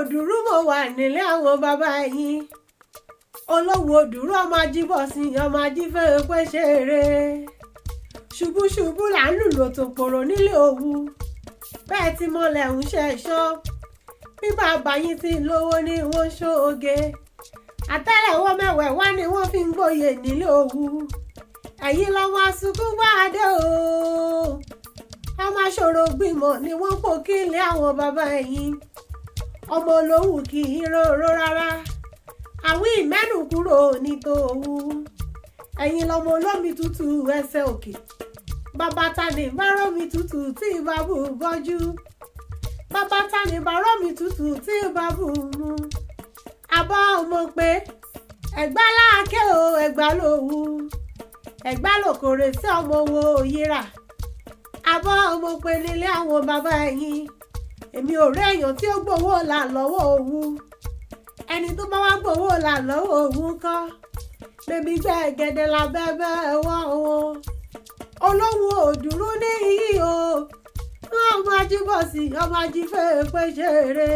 òdùrú mo wà nílé àwọn bàbá yín olówó òdùrú ọmọ ajíbọ̀sí ọmọ ajífẹ́ pé ṣeré ṣubúṣubú là ń lùlò tòpòrò nílé òwú bẹ́ẹ̀ tí mọ́lẹ̀ ń ṣẹ̀ṣọ́ bí bàbá yín ti lówó ní wọ́n ṣóoge àtẹ́lẹwọ́ mẹ́wẹ̀ẹ́wá ni wọ́n fi ń gbòye nílé òwú ẹ̀yin lọ́mọ asukún gbáadé o ọmọ aṣòro gbìmọ̀ ni wọ́n pò kí ilé àwọn bàbá yín ọmọ olówù kì í róró rárá àwọn ìmẹ́nu kúrò ní tòwú ẹ̀yin lọ́mọ olómi tútù ẹsẹ̀ òkè bàbá ta ni bárò mi tútù tí ìbábù bọ́jú bàbá ta ni bárò mi tútù tí ìbábù mú àbọ̀ ọmọ pé ẹ̀gbá láàkẹ́ o ẹ̀gbá lòwú ẹ̀gbá lòkòrè sí ọmọ owó òyìnbá àbọ̀ ọmọ pé nílé àwọn bàbá yín èmi ò rí èèyàn tí ó gbowó là lọ́wọ́ òwú ẹni tó bá wá gbowó là lọ́wọ́ òwú kọ́ bébí gbẹ̀gẹ̀dẹ̀ lábẹ́bẹ́ wọ́n wọn olówó òdùrú ní iyì o ọmọ ajíbọ̀sí ọmọ ajífẹ́ pé ṣeré.